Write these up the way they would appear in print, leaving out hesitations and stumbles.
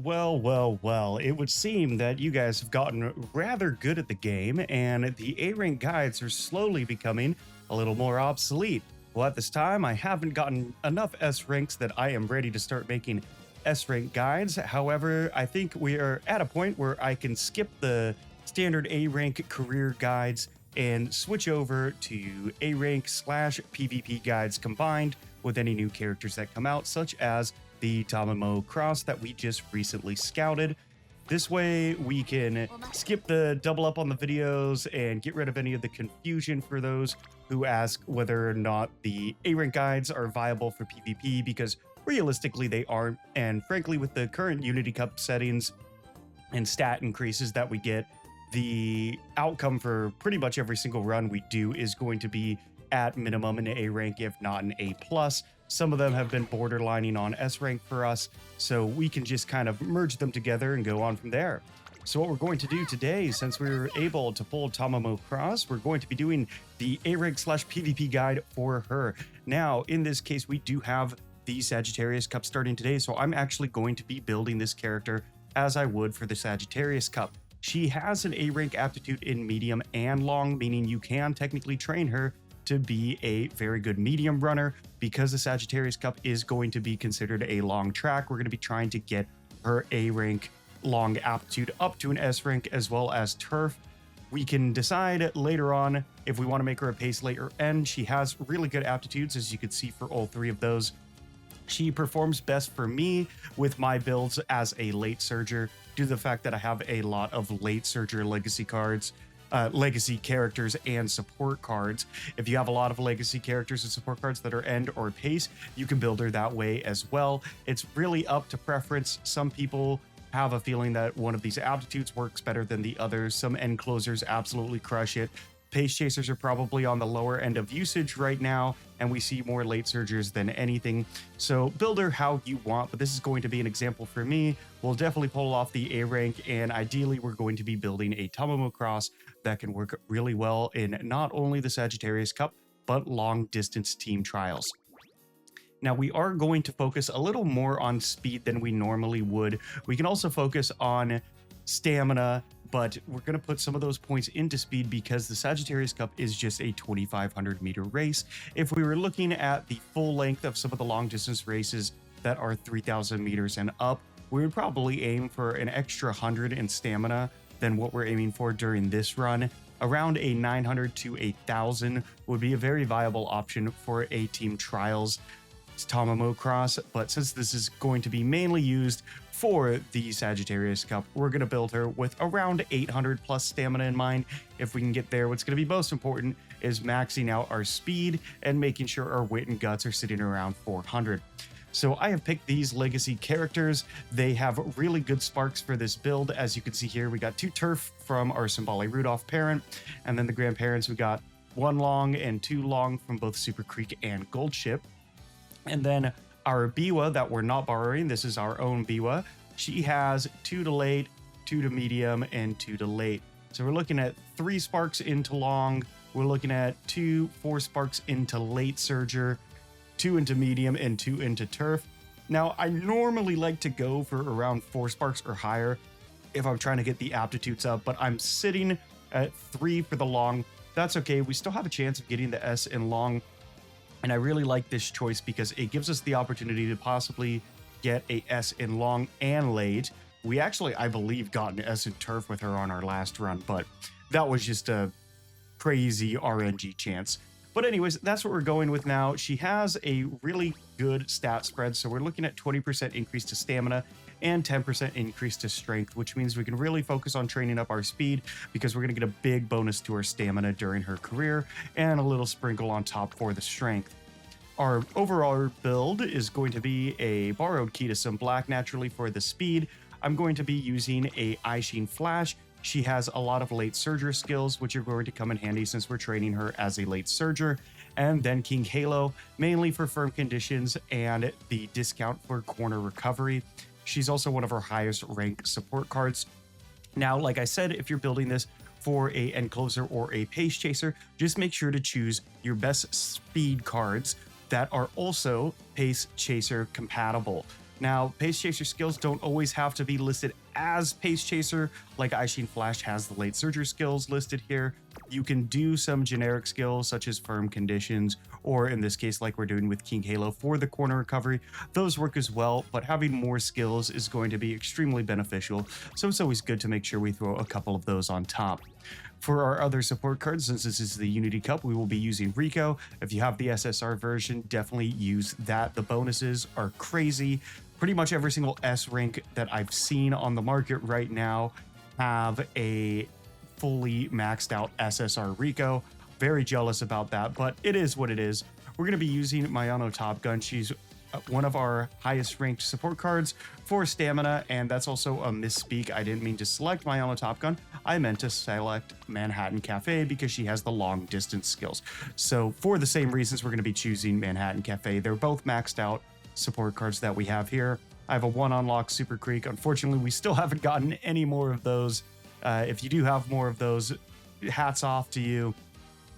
Well, it would seem that you guys have gotten rather good at the game, and the A rank guides are slowly becoming a little more obsolete. Well, at this time, I haven't gotten enough S ranks that I am ready to start making S rank guides. However, I think we are at a point where I can skip the standard A rank career guides and switch over to A rank slash PvP guides combined with any new characters that come out, such as the Tamamo Cross that we just recently scouted. This way we can skip the double up on the videos and get rid of any of the confusion for those who ask whether or not the A rank guides are viable for PvP, because realistically they aren't. And frankly, with the current Unity Cup settings and stat increases that we get, the outcome for pretty much every single run we do is going to be at minimum an A rank, if not an A+. Some of them have been borderlining on S rank for us, so we can just kind of merge them together and go on from there. So what we're going to do today, since we were able to pull Tomamo Cross, we're going to be doing the A rank slash PvP guide for her. Now, in this case, we do have the Sagittarius Cup starting today, so I'm actually going to be building this character as I would for the Sagittarius Cup. She has an A rank aptitude in medium and long, meaning you can technically train her to be a very good medium runner. Because the Sagittarius Cup is going to be considered a long track, we're going to be trying to get her A rank long aptitude up to an S rank, as well as turf. We can decide later on if we want to make her a pace late or end. She has really good aptitudes, as you can see, for all three of those. She performs best for me with my builds as a late surger, due to the fact that I have a lot of late surger legacy cards, legacy characters and support cards. If you have a lot of legacy characters and support cards that are end or pace, you can build her that way as well. It's really up to preference. Some people have a feeling that one of these aptitudes works better than the others. Some end closers absolutely crush it. Pace chasers are probably on the lower end of usage right now, and we see more late surgers than anything. So build her how you want, but this is going to be an example for me. We'll definitely pull off the A rank, and ideally we're going to be building a Tamamo Cross that can work really well in not only the Sagittarius Cup, but long distance team trials. Now, we are going to focus a little more on speed than we normally would. We can also focus on stamina, but we're going to put some of those points into speed because the Sagittarius Cup is just a 2,500 meter race. If we were looking at the full length of some of the long distance races that are 3,000 meters and up, we would probably aim for an extra 100 in stamina than what we're aiming for during this run. Around a 900 to 1,000 would be a very viable option for a team trials Tomamo Cross, but since this is going to be mainly used for the Sagittarius Cup, we're going to build her with around 800 plus stamina in mind. If we can get there, what's going to be most important is maxing out our speed and making sure our wit and guts are sitting around 400. So I have picked these legacy characters. They have really good sparks for this build. As you can see here, we got 2 turf from our Symbolic Rudolph parent, and then the grandparents, we got 1 long and 2 long from both Super Creek and Gold Ship. And then our Biwa that we're not borrowing, this is our own Biwa. She has 2 to late, 2 to medium, and 2 to late. So we're looking at 3 sparks into long. We're looking at 4 sparks into late surger, 2 into medium, and 2 into turf. Now, I normally like to go for around 4 sparks or higher if I'm trying to get the aptitudes up, but I'm sitting at 3 for the long. That's okay. We still have a chance of getting the S in long. And I really like this choice because it gives us the opportunity to possibly get a S in long and late. We actually, I believe, got an S in turf with her on our last run, but that was just a crazy RNG chance. But anyways, that's what we're going with now. She has a really good stat spread, so we're looking at 20% increase to stamina and 10% increase to strength, which means we can really focus on training up our speed because we're going to get a big bonus to her stamina during her career and a little sprinkle on top for the strength. Our overall build is going to be a borrowed key to some black naturally for the speed. I'm going to be using a Eye Sheen Flash. She has a lot of late surger skills, which are going to come in handy since we're training her as a late surger. And then King Halo, mainly for firm conditions and the discount for corner recovery. She's also one of our highest rank support cards. Now, like I said, if you're building this for a end closer or a pace chaser, just make sure to choose your best speed cards that are also pace chaser compatible. Now, Pace Chaser skills don't always have to be listed as Pace Chaser, like Aishin Flash has the Late Surger skills listed here. You can do some generic skills such as Firm Conditions, or in this case, like we're doing with King Halo for the corner recovery. Those work as well, but having more skills is going to be extremely beneficial, so it's always good to make sure we throw a couple of those on top. For our other support cards, since this is the Unity Cup, we will be using Rico. If you have the SSR version, definitely use that. The bonuses are crazy. Pretty much every single S rank that I've seen on the market right now have a fully maxed out SSR Rico. Very jealous about that, but it is what it is. We're going to be using Mayano Top Gun. She's one of our highest ranked support cards for stamina, and that's also a misspeak. I didn't mean to select Mayano Top Gun. I meant to select Manhattan Cafe because she has the long distance skills. So for the same reasons, we're going to be choosing Manhattan Cafe. They're both maxed out support cards that we have here. I have a 1 unlock Super Creek. Unfortunately, we still haven't gotten any more of those. If you do have more of those, hats off to you.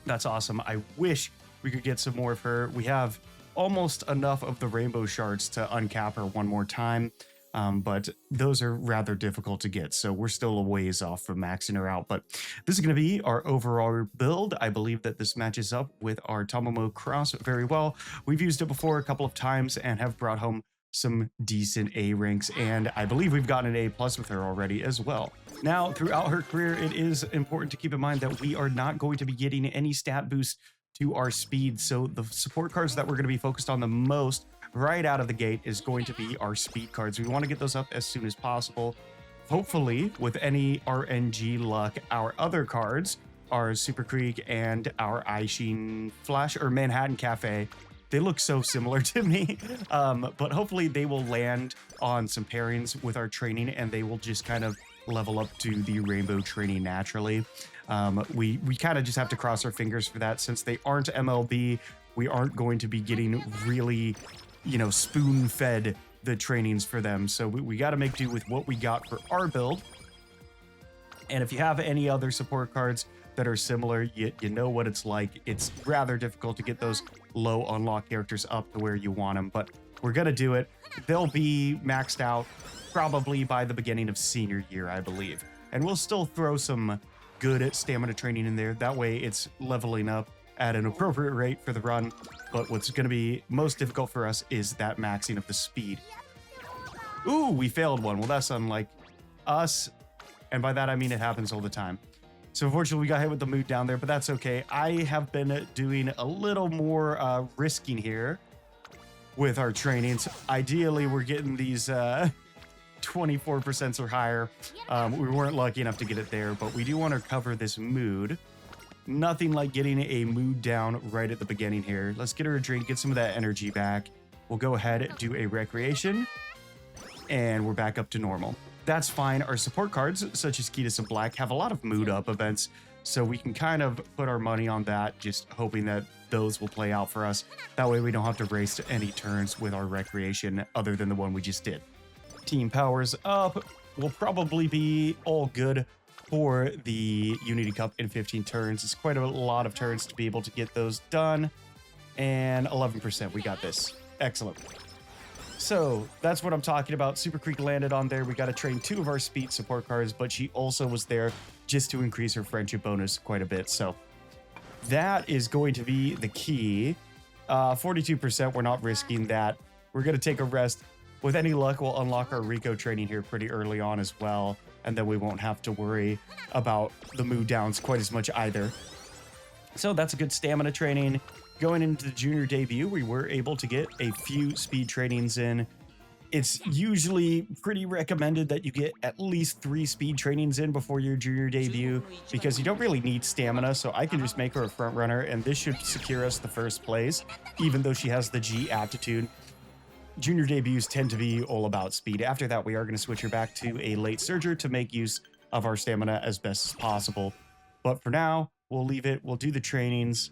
That's awesome. I wish we could get some more of her. We have almost enough of the rainbow shards to uncap her one more time, but those are rather difficult to get, so we're still a ways off from maxing her out. But this is going to be our overall build. I believe that this matches up with our Tomamo Cross very well. We've used it before a couple of times and have brought home some decent A ranks, and I believe we've gotten an A+ with her already as well. Now, throughout her career, it is important to keep in mind that we are not going to be getting any stat boost to our speed, so the support cards that we're going to be focused on the most right out of the gate is going to be our speed cards. We want to get those up as soon as possible. Hopefully, with any RNG luck, our other cards, our Super Creek and our Aishin Flash or Manhattan Cafe, they look so similar to me, but hopefully they will land on some pairings with our training and they will just kind of level up to the rainbow training naturally. We kind of just have to cross our fingers for that. Since they aren't MLB, we aren't going to be getting really, spoon-fed the trainings for them. So we got to make do with what we got for our build. And if you have any other support cards that are similar, you know what it's like. It's rather difficult to get those low unlock characters up to where you want them, but we're going to do it. They'll be maxed out probably by the beginning of senior year, I believe. And we'll still throw some good stamina training in there. That way it's leveling up at an appropriate rate for the run. But what's going to be most difficult for us is that maxing of the speed. Ooh, we failed one. Well, that's unlike us. And by that, I mean it happens all the time. So unfortunately, we got hit with the mood down there, but that's okay. I have been doing a little more risking here with our trainings. Ideally, we're getting these 24% or higher. We weren't lucky enough to get it there, but we do want to cover this mood. Nothing like getting a mood down right at the beginning here. Let's get her a drink, get some of that energy back. We'll go ahead, do a recreation, and we're back up to normal. That's fine. Our support cards, such as Ketis and Black, have a lot of mood up events, so we can kind of put our money on that, just hoping that those will play out for us. That way we don't have to race any turns with our recreation other than the one we just did. Team powers up. We'll probably be all good for the Unity Cup in 15 turns. It's quite a lot of turns to be able to get those done. And 11%, we got this. Excellent. So that's what I'm talking about. Super Creek landed on there. We got to train 2 of our speed support cards, but she also was there just to increase her friendship bonus quite a bit. So that is going to be the key. 42%, we're not risking that. We're going to take a rest. With any luck, we'll unlock our Rico training here pretty early on as well, and then we won't have to worry about the mood downs quite as much either. So that's a good stamina training. Going into the junior debut, we were able to get a few speed trainings in. It's usually pretty recommended that you get at least 3 speed trainings in before your junior debut, because you don't really need stamina, so I can just make her a front runner, and this should secure us the first place, even though she has the G aptitude. Junior debuts tend to be all about speed. After that, we are going to switch her back to a late surger to make use of our stamina as best as possible. But for now, we'll leave it. We'll do the trainings.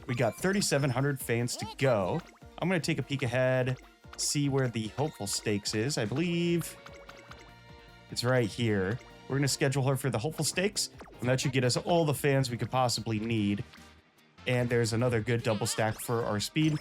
We got 3,700 fans to go. I'm going to take a peek ahead, see where the hopeful stakes is. I believe it's right here. We're going to schedule her for the hopeful stakes, and that should get us all the fans we could possibly need. And there's another good double stack for our speed.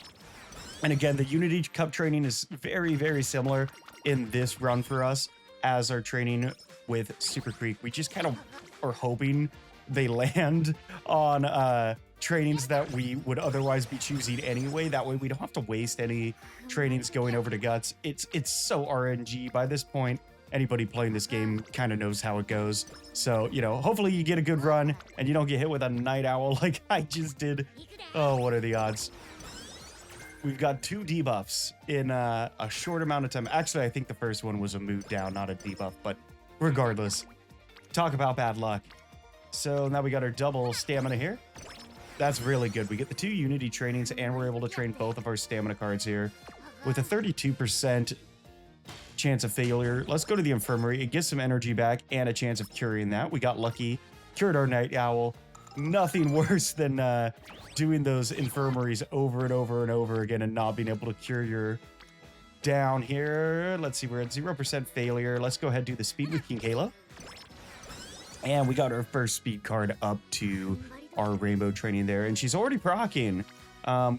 And again, the Unity Cup training is very, very similar in this run for us as our training with Super Creek. We just kind of are hoping they land on trainings that we would otherwise be choosing anyway. That way we don't have to waste any trainings going over to Guts. It's so RNG by this point. Anybody playing this game kind of knows how it goes. So, you know, hopefully you get a good run and you don't get hit with a night owl like I just did. Oh, what are the odds? We've got 2 debuffs in a short amount of time. Actually, I think the first one was a move down, not a debuff, but regardless, talk about bad luck. So now we got our double stamina here. That's really good. We get the 2 Unity trainings and we're able to train both of our stamina cards here with a 32% chance of failure. Let's go to the infirmary. It gets some energy back and a chance of curing that. We got lucky, cured our night owl. Nothing worse than doing those infirmaries over and over and over again and not being able to cure your down here. Let's see, we're at 0% failure. Let's go ahead and do the speed with King Kayla. And we got our first speed card up to our rainbow training there. And she's already proccing,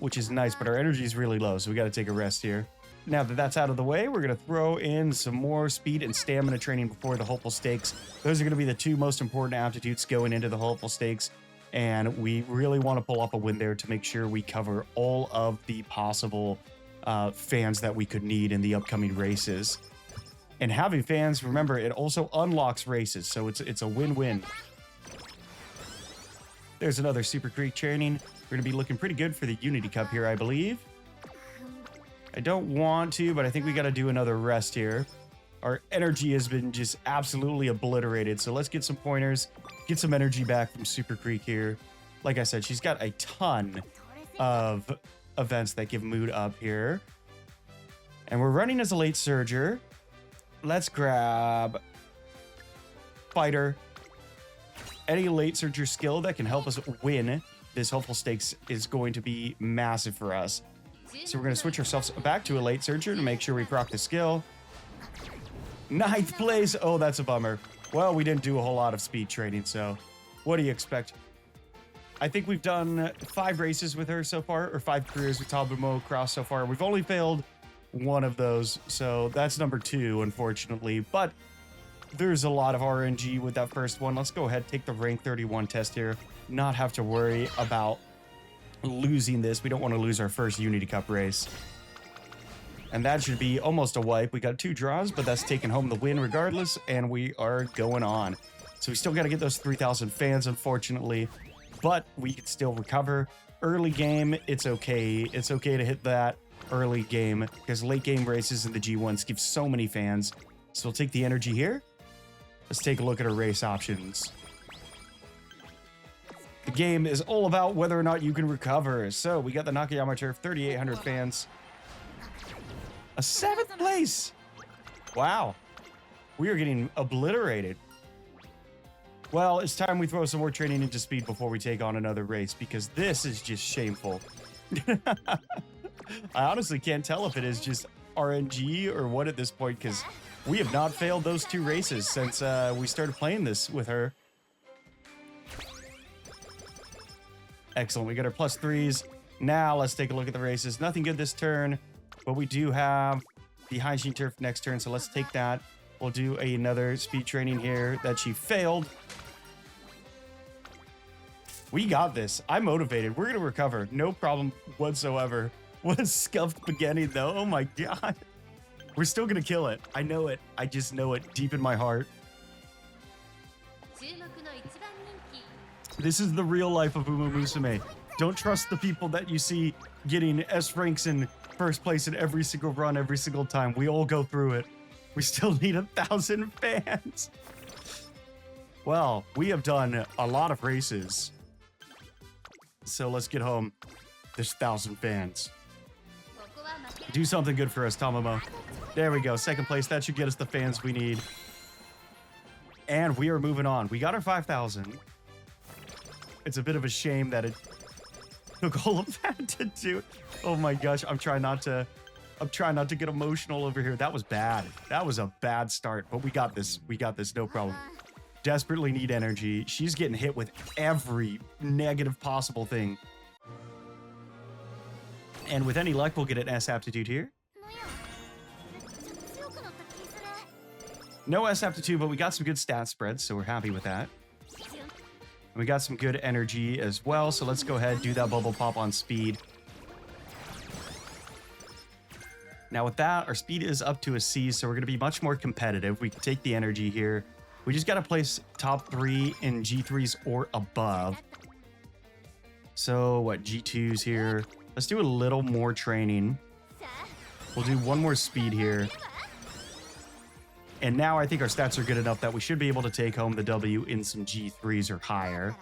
which is nice, but our energy is really low, so we got to take a rest here. Now that that's out of the way, we're going to throw in some more speed and stamina training before the hopeful stakes. Those are going to be the 2 most important aptitudes going into the hopeful stakes. And we really want to pull off a win there to make sure we cover all of the possible fans that we could need in the upcoming races. And having fans, remember, it also unlocks races, so it's a win-win. There's another Super Creek training. We're going to be looking pretty good for the Unity Cup here, I believe. I don't want to, but I think we got to do another rest here. Our energy has been just absolutely obliterated, so let's get some pointers, get some energy back from Super Creek here. Like I said, she's got a ton of events that give mood up here. And we're running as a late surger. Let's grab fighter. Any late surger skill that can help us win this hopeful stakes is going to be massive for us. So we're going to switch ourselves back to a late surger to make sure we proc the skill. 9th place. Oh, that's a bummer. Well, we didn't do a whole lot of speed training, so what do you expect? I think we've done 5 races with her so far, or 5 careers with Tamamo Cross so far. We've only failed 1 of those, so that's number 2, unfortunately. But there's a lot of RNG with that first one. Let's go ahead, take the rank 31 test here. Not have to worry about losing this. We don't want to lose our first Unity Cup race. And that should be almost a wipe. We got 2 draws, but that's taking home the win regardless, and we are going on. So we still got to get those 3,000 fans, unfortunately, but we can still recover. Early game, it's okay. It's okay to hit that early game because late game races in the G1s give so many fans. So we'll take the energy here. Let's take a look at our race options. The game is all about whether or not you can recover. So we got the Nakayama Turf, 3,800 fans. A 7th place. Wow. We are getting obliterated. Well, it's time we throw some more training into speed before we take on another race because this is just shameful. I honestly can't tell if it is just RNG or what at this point because we have not failed those 2 races since we started playing this with her. Excellent. We got our +3s. Now let's take a look at the races. Nothing good this turn. But we do have the Heineken Turf next turn, so let's take that. We'll do another speed training here that she failed. We got this. I'm motivated. We're going to recover. No problem whatsoever. What a scuffed beginning, though. Oh, my God. We're still going to kill it. I know it. I just know it deep in my heart. This is the real life of Umamusume. Don't trust the people that you see getting S ranks in first place in every single run, every single time. We all go through it. We still need 1,000 fans. Well, we have done a lot of races. So let's get home. There's 1,000 fans. Do something good for us, Tamamo. There we go. 2nd place. That should get us the fans we need. And we are moving on. We got our 5,000. It's a bit of a shame that it took all of that to do. Oh my gosh, I'm trying not to get emotional over here. That was bad. That was a bad start, but we got this. We got this, no problem. Desperately need energy. She's getting hit with every negative possible thing. And with any luck, we'll get an S aptitude here. No S aptitude, but we got some good stat spreads, so we're happy with that. And we got some good energy as well, so let's go ahead, do that bubble pop on speed. Now with that, our speed is up to a C, so we're going to be much more competitive. We can take the energy here. We just got to place top 3 in G3s or above. So what, G2s here. Let's do a little more training. We'll do one more speed here. And now I think our stats are good enough that we should be able to take home the W in some G3s or higher.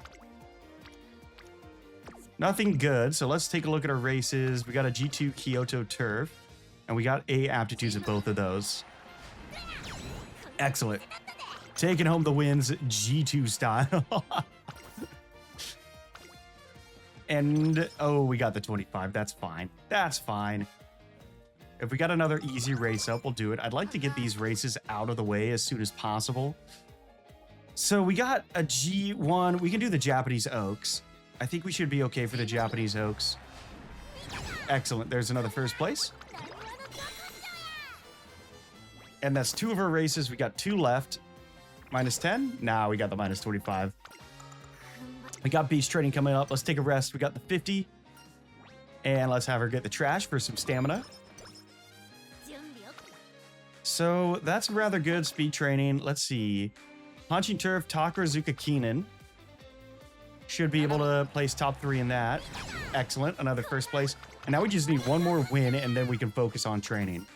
Nothing good, so let's take a look at our races. We got a G2 Kyoto Turf, and we got A aptitudes at both of those. Excellent. Taking home the wins G2 style. And, oh, we got the 25. That's fine. That's fine. If we got another easy race up, we'll do it. I'd like to get these races out of the way as soon as possible. So we got a G1. We can do the Japanese Oaks. I think we should be okay for the Japanese Oaks. Excellent. There's another first place. And that's 2 of our races. We got 2 left. Minus 10? Nah, we got the minus 25. We got beach training coming up. Let's take a rest. We got the 50. And let's have her get the trash for some stamina. So that's rather good speed training. Let's see. Punching Turf, Takarazuka Keenan. Should be able to place top 3 in that. Excellent. Another first place. And now we just need one more win, and then we can focus on training.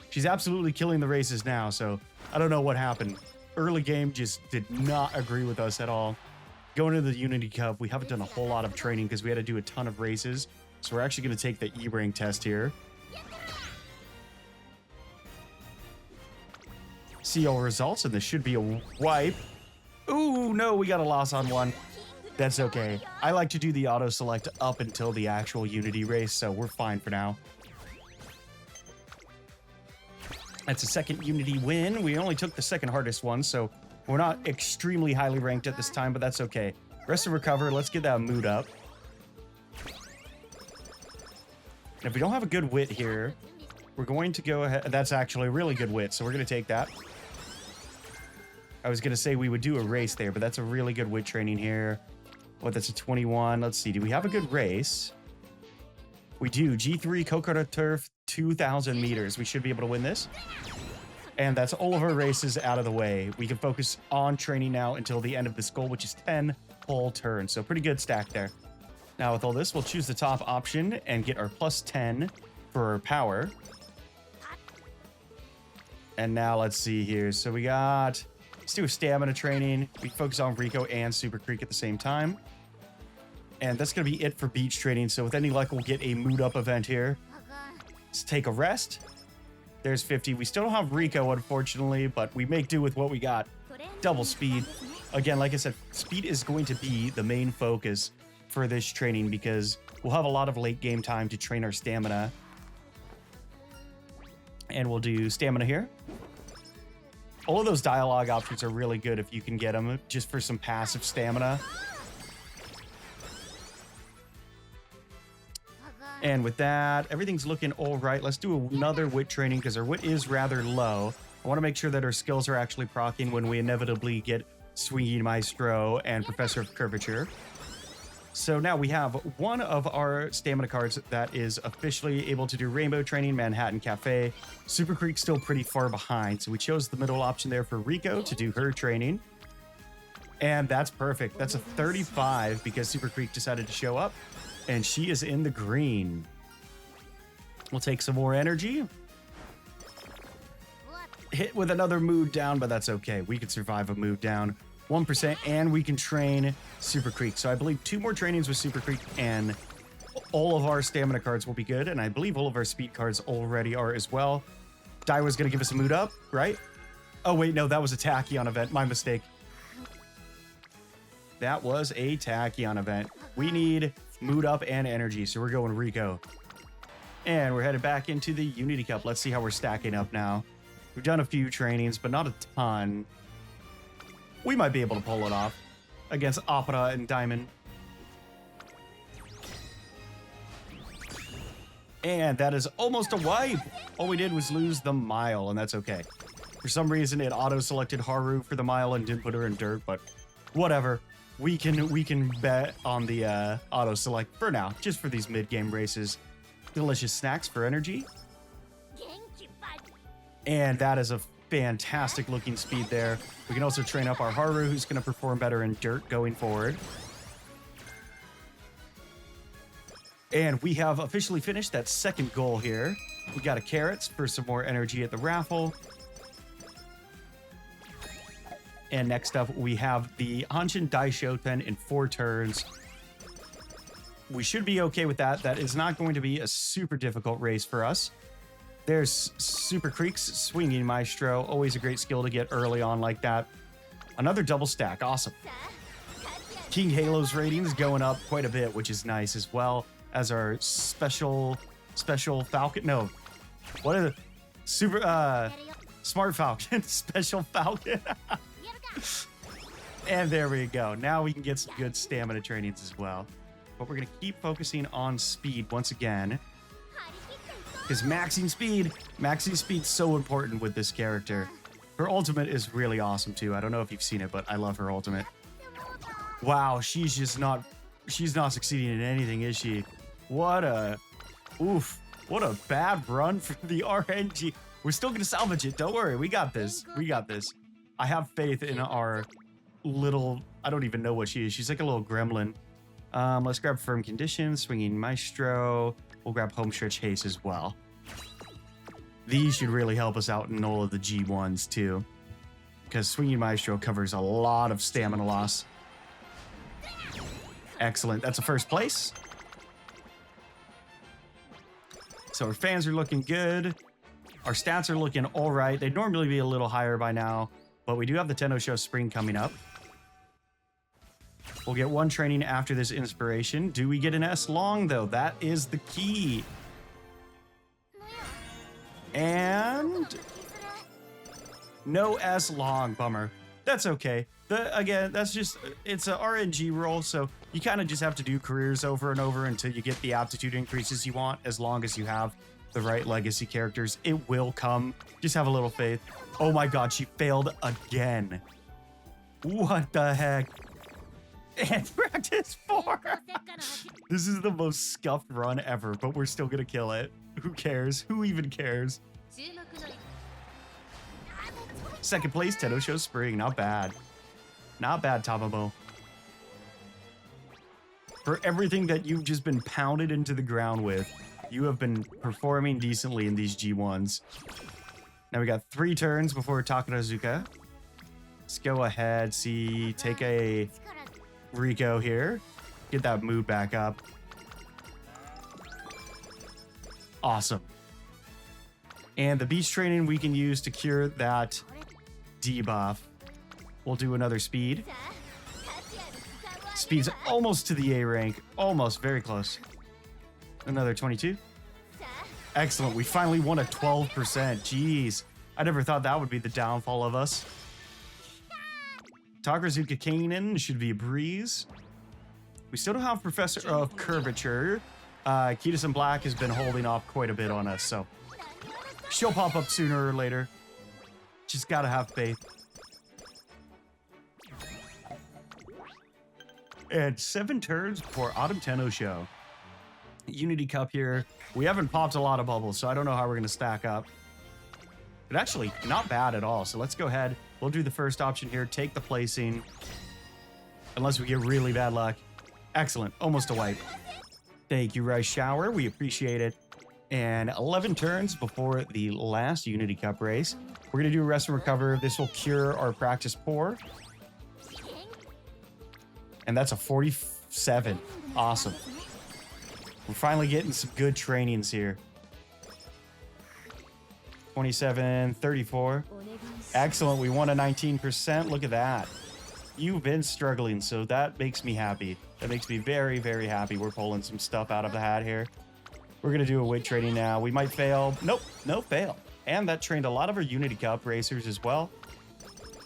She's absolutely killing the races now, so I don't know what happened. Early game just did not agree with us at all. Going into the Unity Cup, we haven't done a whole lot of training because we had to do a ton of races. So we're actually going to take the E-rank test here. See all results, and this should be a wipe. Ooh, no, we got a loss on one. That's okay. I like to do the auto select up until the actual Unity race, so we're fine for now. That's a second Unity win. We only took the second hardest one, so we're not extremely highly ranked at this time, but that's okay. Rest and recover. Let's get that mood up. And if we don't have a good wit here, we're going to go ahead. That's actually a really good wit, so we're going to take that. I was going to say we would do a race there, but that's a really good wit training here. What, that's a 21. Let's see. Do we have a good race? We do. G3 Kokoro Turf, 2,000 meters. We should be able to win this. And that's all of our races out of the way. We can focus on training now until the end of this goal, which is 10 whole turns. So pretty good stack there. Now with all this, we'll choose the top option and get our plus 10 for our power. And now let's see here. So we got, let's do a stamina training. We focus on Rico and Super Creek at the same time. And that's going to be it for beach training. So with any luck, we'll get a mood up event here. Let's take a rest. There's 50. We still don't have Rico, unfortunately, but we make do with what we got. Double speed. Again, like I said, speed is going to be the main focus for this training because we'll have a lot of late game time to train our stamina. And we'll do stamina here. All of those dialogue options are really good if you can get them just for some passive stamina. And with that, everything's looking all right. Let's do another wit training because our wit is rather low. I want to make sure that our skills are actually proccing when we inevitably get Swinging Maestro and Professor of Curvature. So now we have one of our stamina cards that is officially able to do Rainbow Training, Manhattan Cafe. Super Creek's still pretty far behind, so we chose the middle option there for Rico to do her training. And that's perfect. That's a 35 because Super Creek decided to show up. And she is in the green. We'll take some more energy. Hit with another mood down, but that's okay. We can survive a mood down. 1%, and we can train Super Creek. So I believe 2 more trainings with Super Creek, and all of our stamina cards will be good. And I believe all of our speed cards already are as well. Daiwa's going to give us a mood up, right? Oh, wait, no, that was a Tachyon event. My mistake. That was a Tachyon event. We need mood up and energy, so we're going Rico. And we're headed back into the Unity Cup. Let's see how we're stacking up now. We've done a few trainings, but not a ton. We might be able to pull it off against Opera and Diamond. And that is almost a wipe. All we did was lose the mile, and that's okay. For some reason, it auto-selected Haru for the mile and didn't put her in dirt, but whatever. We can bet on the auto-select for now, just for these mid-game races. Delicious snacks for energy. And that is a fantastic looking speed there. We can also train up our Haru, who's going to perform better in dirt going forward. And we have officially finished that second goal here. We got a carrots for some more energy at the raffle. And next up, we have the Hanshin Daishoten in 4 turns. We should be okay with that. That is not going to be a super difficult race for us. There's Super Creeks, Swinging Maestro. Always a great skill to get early on like that. Another double stack. Awesome. King Halo's rating is going up quite a bit, which is nice as well as our special Falcon. No. What is it? Smart Falcon. Special Falcon. And there we go. Now we can get some good stamina trainings as well. But we're going to keep focusing on speed once again. Because maxing speed's so important with this character. Her ultimate is really awesome too. I don't know if you've seen it, but I love her ultimate. Wow, she's not succeeding in anything, is she? What a bad run for the RNG. We're still gonna salvage it. Don't worry, we got this. I have faith in our little, I don't even know what she is. She's like a little gremlin. Let's grab Firm Condition, Swinging Maestro. We'll grab Home Stretch Haste as well. These should really help us out in all of the G1s too, because Swinging Maestro covers a lot of stamina loss. Excellent. That's a first place. So our fans are looking good. Our stats are looking all right. They'd normally be a little higher by now, but we do have the Tenno Show Spring coming up. We'll get 1 training after this inspiration. Do we get an S long, though? That is the key. And no S long. Bummer. That's okay. Again, that's just, it's a RNG roll, so you kind of just have to do careers over and over until you get the aptitude increases you want, as long as you have the right legacy characters. It will come. Just have a little faith. Oh my god, she failed again. What the heck? And practice 4. This is the most scuffed run ever, but we're still gonna kill it. Who cares? Who even cares? Second place, Tenno Show Spring. Not bad. Not bad, Tamamo. For everything that you've just been pounded into the ground with, you have been performing decently in these G1s. Now we got 3 turns before Takarazuka. Let's go ahead, take a Rico here. Get that mood back up. Awesome. And the beach training we can use to cure that debuff. We'll do another speed. Speed's almost to the A rank. Almost, very close. Another 22. Excellent. We finally won a 12%. Jeez. I never thought that would be the downfall of us. Takarazuka Kainen should be a breeze. We still don't have Professor of Curvature. Kitasen Black has been holding off quite a bit on us, so she'll pop up sooner or later. Just gotta have faith. And 7 turns before Autumn Tenno Show. Unity Cup here. We haven't popped a lot of bubbles, so I don't know how we're going to stack up. But actually, not bad at all. So let's go ahead. We'll do the first option here. Take the placing. Unless we get really bad luck. Excellent. Almost a wipe. Thank you, Rice Shower. We appreciate it. And 11 turns before the last Unity Cup race. We're going to do a rest and recover. This will cure our practice poor. And that's a 47. Awesome. We're finally getting some good trainings here. 27, 34. Excellent. We won a 19%. Look at that. You've been struggling, so that makes me happy. That makes me very, very happy. We're pulling some stuff out of the hat here. We're going to do a weight training now. We might fail. Nope. No fail. And that trained a lot of our Unity Cup racers as well.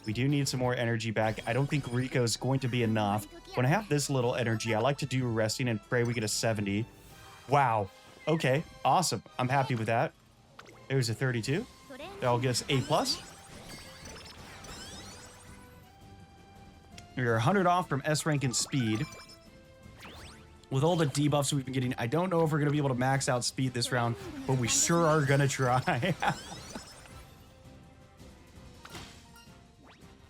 We do need some more energy back. I don't think Rico's going to be enough. When I have this little energy, I like to do resting and pray we get a 70. Wow. Okay, awesome. I'm happy with that. There's a 32. That'll get us A+. We're 100 off from S rank and speed. With all the debuffs we've been getting, I don't know if we're going to be able to max out speed this round, but we sure are going to try.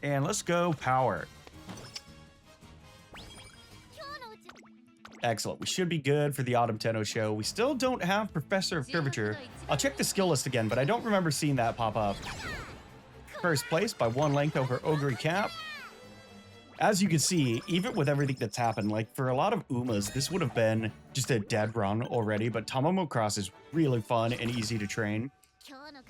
And let's go power. Excellent. We should be good for the Autumn Tenno show. We still don't have Professor of Curvature. I'll check the skill list again, but I don't remember seeing that pop up. First place by 1 length over Ogre Cap. As you can see, even with everything that's happened, like for a lot of Umas, this would have been just a dead run already, but Tamamo Cross is really fun and easy to train.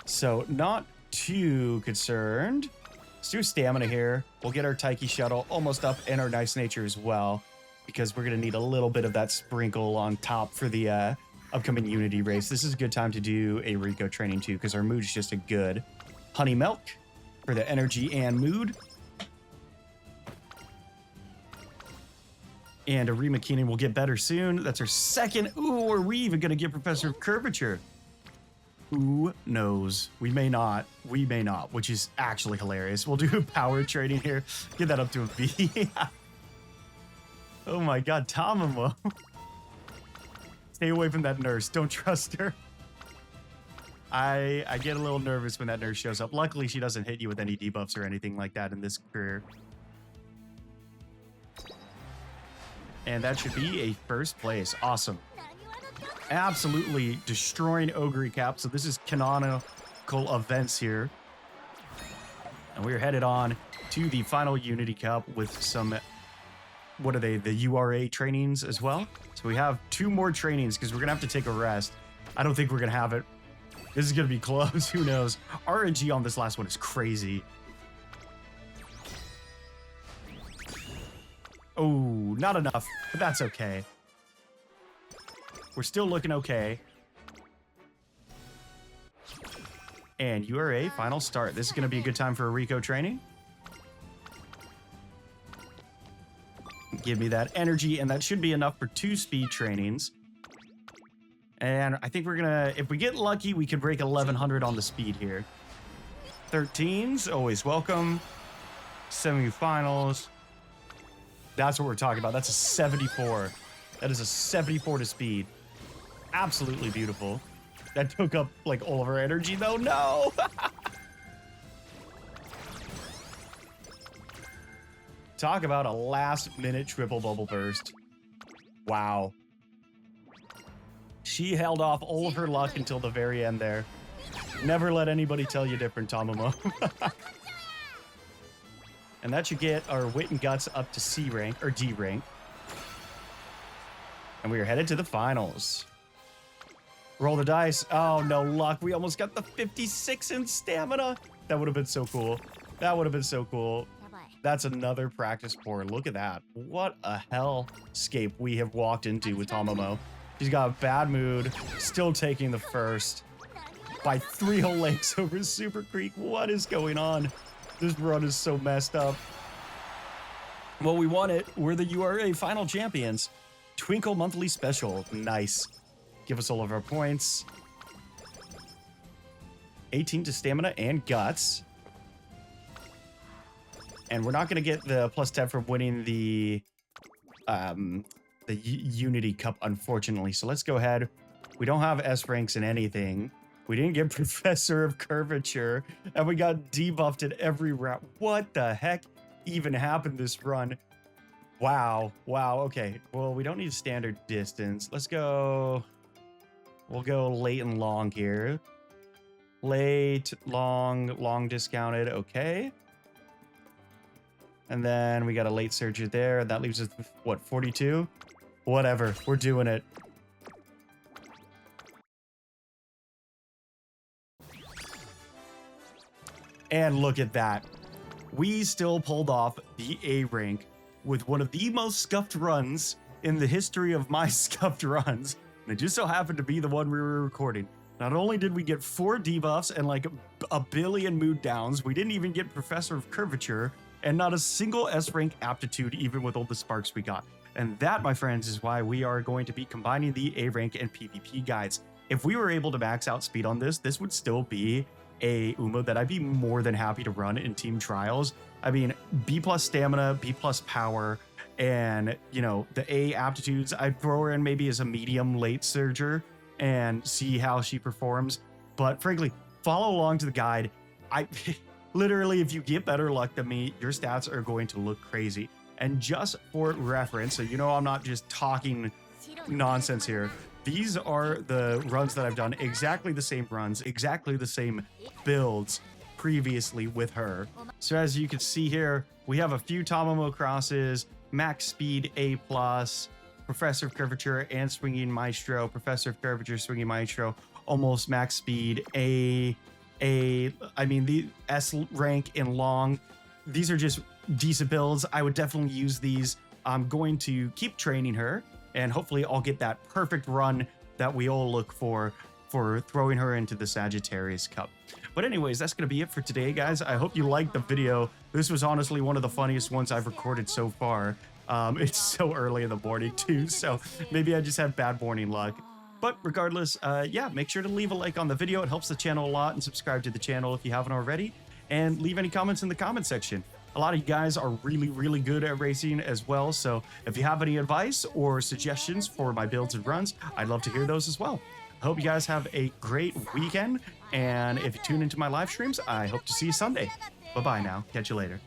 So not too concerned. Let's do stamina here. We'll get our Taiki Shuttle almost up and our Nice Nature as well, because we're going to need a little bit of that sprinkle on top for the upcoming Unity race. This is a good time to do a Rico training too, because our mood is just a good honey milk for the energy and mood. And Arima Keenan will get better soon. That's our second. Ooh, are we even going to get Professor of Curvature? Who knows? We may not. We may not, which is actually hilarious. We'll do power training here. Get that up to a B. Oh my god, Tamamo. Stay away from that nurse. Don't trust her. I get a little nervous when that nurse shows up. Luckily, she doesn't hit you with any debuffs or anything like that in this career. And that should be a first place. Awesome. Absolutely destroying Ogre Cap. So this is canonical events here. And we're headed on to the final Unity Cup with some, what are they? The URA trainings as well. So we have 2 more trainings because we're going to have to take a rest. I don't think we're going to have it. This is going to be close. Who knows? RNG on this last one is crazy. Oh, not enough, but that's okay. We're still looking okay. And URA, final start. This is going to be a good time for a Rico training. Give me that energy, and that should be enough for 2 speed trainings. And I think we're going to, if we get lucky, we can break 1100 on the speed here. 13s, always welcome. Semifinals. That's what we're talking about. That's a 74. That is a 74 to speed. Absolutely beautiful. That took up like all of our energy though. No. Talk about a last minute triple bubble burst. Wow. She held off all of her luck until the very end there. Never let anybody tell you different, Tamamo. And that should get our Wit and Guts up to C rank, or D rank. And we are headed to the finals. Roll the dice. Oh, no luck. We almost got the 56 in stamina. That would have been so cool. That would have been so cool. That's another practice pour. Look at that. What a hellscape we have walked into with Tamamo. She's got a bad mood. Still taking the first. By 3 whole lengths over Super Creek. What is going on? This run is so messed up. Well, we won it. We're the URA final champions. Twinkle monthly special. Nice. Give us all of our points. 18 to stamina and guts. And we're not going to get the plus 10 from winning the Unity Cup, unfortunately. So let's go ahead. We don't have S ranks in anything. We didn't get Professor of Curvature, and we got debuffed at every round. What the heck even happened this run? Wow. Wow. Okay. Well, we don't need standard distance. Let's go. We'll go late and long here. Late, long discounted. Okay. And then we got a late surger there. That leaves us with, what, 42? Whatever. We're doing it. And look at that. We still pulled off the A rank with one of the most scuffed runs in the history of my scuffed runs. And it just so happened to be the one we were recording. Not only did we get 4 debuffs and like a billion mood downs, we didn't even get Professor of Curvature and not a single S rank aptitude, even with all the sparks we got. And that, my friends, is why we are going to be combining the A rank and PvP guides. If we were able to max out speed on this would still be a Uma that I'd be more than happy to run in team trials. I mean, B plus stamina, B plus power, and, you know, the A aptitudes, I'd throw her in maybe as a medium late surger and see how she performs. But frankly, follow along to the guide. I literally, if you get better luck than me, your stats are going to look crazy. And just for reference, so you know I'm not just talking nonsense here, these are the runs that I've done, exactly the same runs, exactly the same builds previously with her. So as you can see here, we have a few Tamamo Crosses, max speed A+, Professor of Curvature and Swinging Maestro, Professor of Curvature, Swinging Maestro, almost max speed I mean, the S rank in long. These are just decent builds. I would definitely use these. I'm going to keep training her, and hopefully I'll get that perfect run that we all look for throwing her into the Sagittarius Cup. But anyways, that's going to be it for today, guys. I hope you liked the video. This was honestly one of the funniest ones I've recorded so far. It's so early in the morning too, so maybe I just have bad morning luck. But regardless, yeah, make sure to leave a like on the video. It helps the channel a lot, and subscribe to the channel if you haven't already, and leave any comments in the comment section. A lot of you guys are really good at racing as well, so if you have any advice or suggestions for my builds and runs, I'd love to hear those as well. I hope you guys have a great weekend, and if you tune into my live streams, I hope to see you Sunday. Bye-bye now. Catch you later.